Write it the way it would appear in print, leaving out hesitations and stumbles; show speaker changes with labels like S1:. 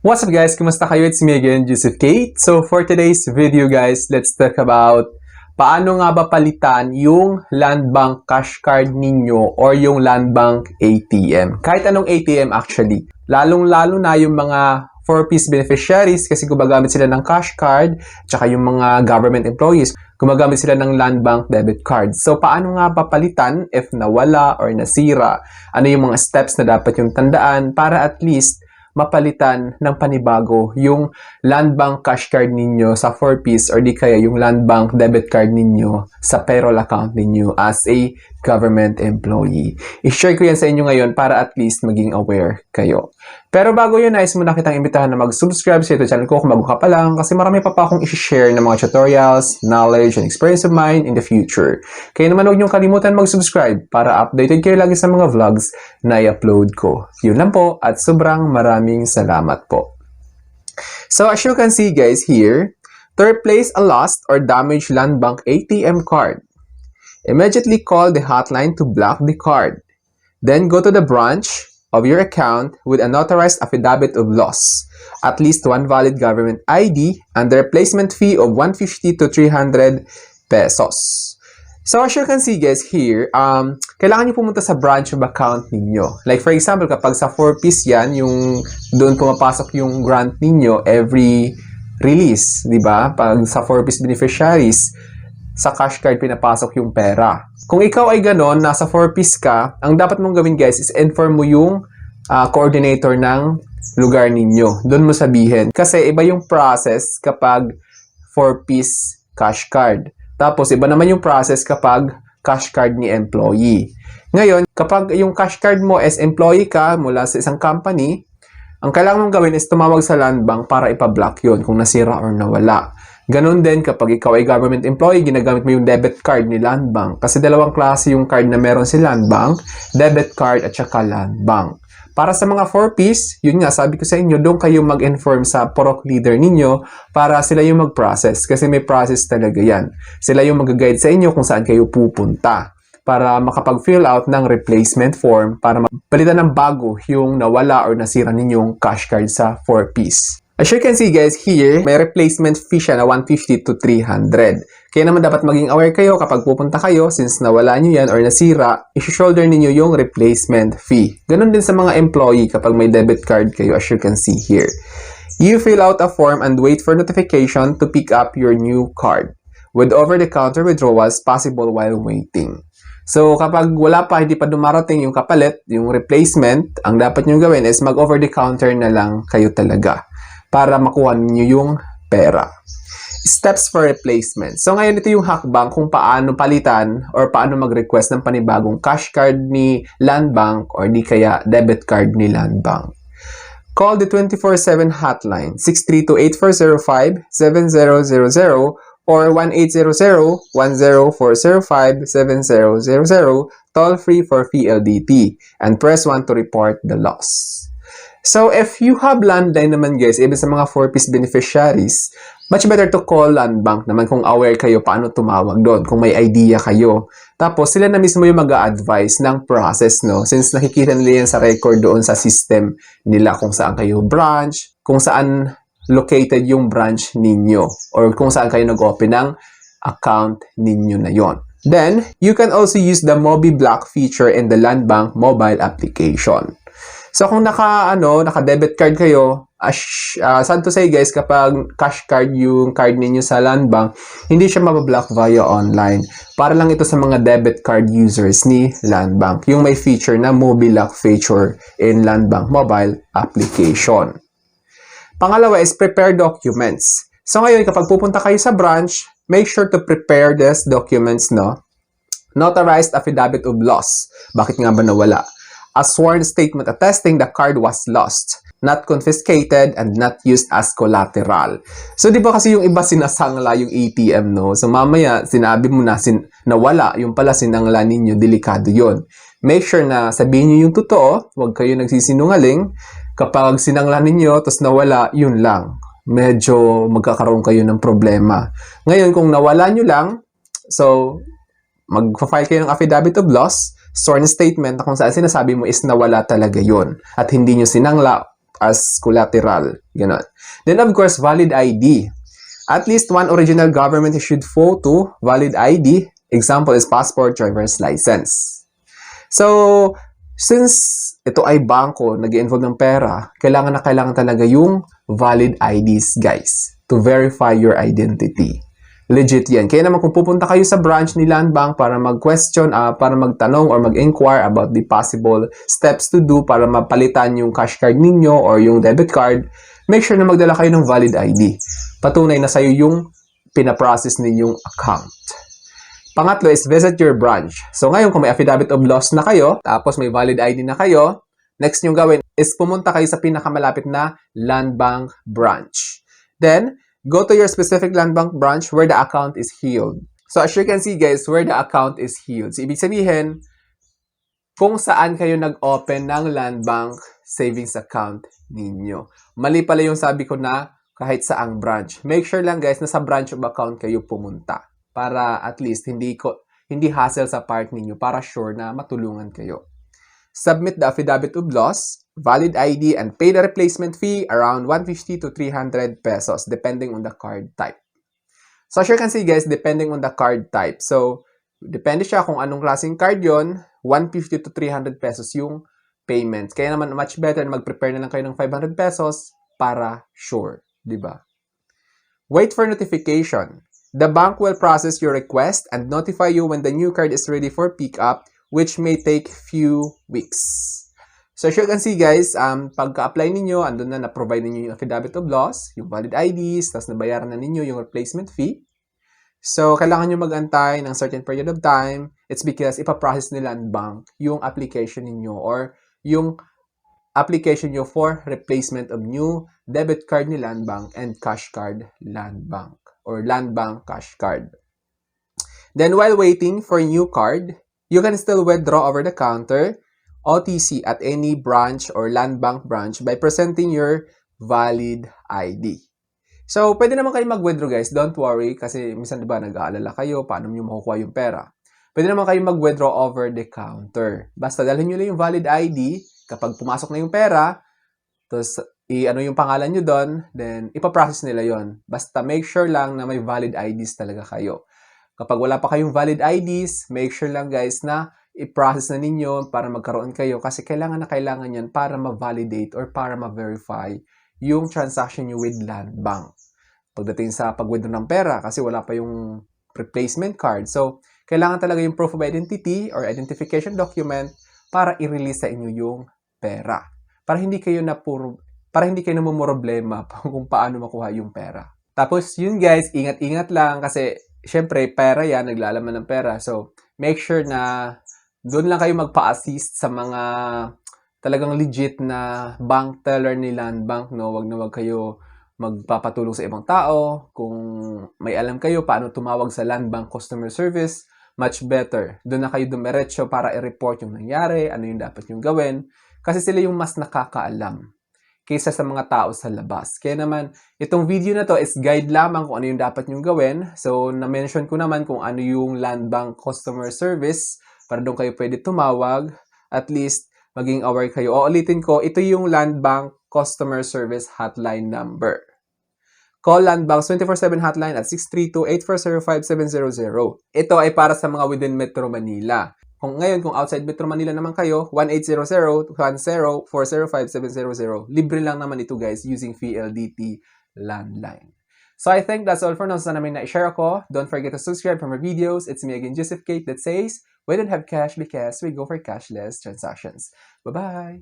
S1: What's up guys? Kumusta kayo? It's me again, Joseph Kate. So for today's video guys, let's talk about paano nga ba palitan yung Land Bank cash card ninyo or yung Land Bank ATM. Kahit anong ATM actually. Lalong-lalo na yung mga 4-piece beneficiaries kasi gumagamit sila ng cash card, tsaka yung mga government employees, gumagamit sila ng Land Bank debit card. So paano nga ba palitan if nawala or nasira? Ano yung mga steps na dapat yung tandaan para at least mapalitan ng panibago yung Land Bank cash card ninyo sa 4-piece or di kaya yung Land Bank debit card ninyo sa payroll account ninyo as a government employee. I-share ko yan sa inyo ngayon para at least maging aware kayo. Pero bago yun, nais muna kitang imbitahan na mag-subscribe sa ito channel ko kung bago ka pa lang kasi marami pa akong i-share ng mga tutorials, knowledge, and experience of mine in the future. Kaya naman huwag niyong kalimutan mag-subscribe para updated kayo lagi sa mga vlogs na i-upload ko. Yun lang po at sobrang maraming salamat po. So as you can see guys here, to replace a lost or damaged Land Bank ATM card, immediately call the hotline to block the card. Then go to the branch of your account with a notarized affidavit of loss, at least one valid government ID, and the replacement fee of 150 to 300 pesos. So as you can see guys here, kailangan nyo pumunta sa branch of account ninyo. Like for example, kapag sa 4-piece yan, yung doon pumapasok yung grant ninyo every release, di ba? Pag sa 4-piece beneficiaries, sa cash card pinapasok yung pera. Kung ikaw ay ganon, nasa 4-piece ka, ang dapat mong gawin guys is inform mo yung coordinator ng lugar ninyo. Doon mo sabihin. Kasi iba yung process kapag 4-piece cash card. Tapos iba naman yung process kapag cash card ni employee. Ngayon, kapag yung cash card mo as employee ka mula sa isang company, ang kailangan mong gawin is tumawag sa Land Bank para ipablock yun kung nasira or nawala. Ganon din kapag ikaw ay government employee, ginagamit mo yung debit card ni Land Bank. Kasi dalawang klase yung card na meron si Land Bank, debit card at saka Land Bank. Para sa mga 4-piece, yun nga, sabi ko sa inyo, doon kayo mag-inform sa POROC leader ninyo para sila yung mag-process. Kasi may process talaga yan. Sila yung mag-guide sa inyo kung saan kayo pupunta para makapag-fill out ng replacement form para palitan ng bago yung nawala or nasira ninyong cash card sa 4-piece. As you can see guys here, may replacement fee siya na 150 to 300. Kaya naman dapat maging aware kayo kapag pupunta kayo since nawala nyo yan or nasira, isi-shoulder ninyo yung replacement fee. Ganon din sa mga employee kapag may debit card kayo as you can see here. You fill out a form and wait for notification to pick up your new card with over-the-counter withdrawals possible while waiting. So, kapag wala pa, hindi pa dumarating yung kapalit, yung replacement, ang dapat nyo gawin is mag-over-the-counter na lang kayo talaga para makuha niyo yung pera. Steps for replacement. So ngayon ito yung hakbang kung paano palitan or paano mag-request ng panibagong cash card ni Land Bank or di kaya debit card ni Land Bank. Call the 24/7 hotline 632-8405-7000 or 1-800-10-405-7000 toll free for PLDT and press 1 to report the loss. So, if you have landline naman guys, even sa mga 4-piece beneficiaries, much better to call Land Bank naman kung aware kayo paano tumawag doon, kung may idea kayo. Tapos, sila na mismo yung mag-a-advise ng process, no? Since nakikita nila yan sa record doon sa system nila kung saan kayo branch, kung saan located yung branch ninyo, or kung saan kayo nag-open ng account ninyo na yon. Then, you can also use the MobiBlock feature in the Land Bank mobile application. So, kung naka-debit card kayo, sad to say guys, kapag cash card yung card ninyo sa Land Bank, hindi siya mabablock via online. Para lang ito sa mga debit card users ni Land Bank. Yung may feature na MobiLock feature in Land Bank mobile application. Pangalawa is prepare documents. So, ngayon, kapag pupunta kayo sa branch, make sure to prepare these documents, no? Notarized affidavit of loss. Bakit nga ba nawala? A sworn statement attesting the card was lost, not confiscated, and not used as collateral. So, di ba kasi yung iba sinasangla yung ATM, no? So, mamaya, sinabi mo na nawala, yung pala sinangla ninyo, delikado yon. Make sure na sabihin nyo yung totoo, huwag kayo nagsisinungaling. Kapag sinangla ninyo, tapos nawala, yun lang. Medyo magkakaroon kayo ng problema. Ngayon, kung nawala nyo lang, so, mag-file kayo ng affidavit of loss, sworn statement na kung saan sinasabi mo is nawala talaga yon at hindi nyo sinangla as collateral. Ganon. Then, of course, valid ID. At least one original government-issued photo, valid ID. Example is passport, driver's license. So, since ito ay bangko, nag-involve ng pera, kailangan talaga yung valid IDs, guys, to verify your identity. Legit yan. Kaya naman kung pupunta kayo sa branch ni Land Bank para mag-question, para magtanong or mag-inquire about the possible steps to do para mapalitan yung cash card ninyo or yung debit card, make sure na magdala kayo ng valid ID. Patunay na sa'yo yung pinaprocess ninyong account. Pangatlo is visit your branch. So ngayon kung may affidavit of loss na kayo, tapos may valid ID na kayo, next nyo gawin is pumunta kayo sa pinakamalapit na Land Bank branch. Then, go to your specific Land Bank branch where the account is held. So as you can see guys, where the account is held. So ibig sabihin, kung saan kayo nag-open ng Land Bank savings account ninyo. Mali pala yung sabi ko na kahit saang branch. Make sure lang guys na sa branch of account kayo pumunta. Para at least hindi hassle sa part ninyo para sure na matulungan kayo. Submit the affidavit of loss, valid ID, and pay the replacement fee around 150 to 300 pesos depending on the card type. So as you can see guys, depending on the card type. So, depende siya kung anong klaseng card yon, 150 to 300 pesos yung payments. Kaya naman much better na mag-prepare na lang kayo ng 500 pesos para sure, di ba? Wait for notification. The bank will process your request and notify you when the new card is ready for pickup, which may take few weeks. So as you can see guys, pagka-apply ninyo, andun na na-provide ninyo yung affidavit of loss, yung valid IDs, tapos nabayaran na ninyo yung replacement fee. So kailangan nyo mag-antay ng certain period of time. It's because ipaprocess nila ang bank yung application ninyo or yung application nyo for replacement of new debit card ni Land Bank and cash card Land Bank or Land Bank cash card. Then while waiting for a new card, you can still withdraw over the counter, OTC at any branch or Land Bank branch by presenting your valid ID. So, pwede naman kayo mag-withdraw guys. Don't worry kasi minsan diba nag-aalala kayo paano nyo makukuha yung pera. Pwede naman kayo mag-withdraw over the counter. Basta dalhin nyo lang yung valid ID. Kapag pumasok na yung pera, tapos ano yung pangalan nyo doon, then ipaprocess nila yon. Basta make sure lang na may valid IDs talaga kayo. Kapag wala pa kayong valid IDs, make sure lang guys na i-process na ninyo para magkaroon kayo kasi kailangan yan para ma-validate or para ma-verify yung transaction nyo with Land Bank. Pagdating sa pag-withdraw ng pera kasi wala pa yung replacement card. So, kailangan talaga yung proof of identity or identification document para i-release sa inyo yung pera. Para hindi kayo namumroblema kung paano makuha yung pera. Tapos yun guys, ingat-ingat lang kasi syempre pera yan, naglalaman ng pera. So make sure na doon lang kayo magpa-assist sa mga talagang legit na bank teller ni Land Bank, no? Wag na wag kayo magpapatulong sa ibang tao. Kung may alam kayo paano tumawag sa Land Bank customer service, much better. Doon na kayo dumiretso para i-report yung nangyari, ano yung dapat yung gawin. Kasi sila yung mas nakakaalam kaysa sa mga tao sa labas. Kaya naman, itong video na to is guide lamang kung ano yung dapat nyong gawin. So, na-mention ko naman kung ano yung Land Bank customer service para doon kayo pwede tumawag. At least, maging aware kayo. O, ulitin ko, ito yung Land Bank customer service hotline number. Call Land Bank's 24/7 hotline at 632-840-5700. Ito ay para sa mga within Metro Manila. Kung outside Metro Manila naman kayo, 1-800-210-405-700. Libre lang naman ito guys using PLDT landline. So I think that's all for now. Sana may na-share ako. Don't forget to subscribe for more videos. It's me again, Joseph Kate, that says, we don't have cash because we go for cashless transactions. Bye-bye!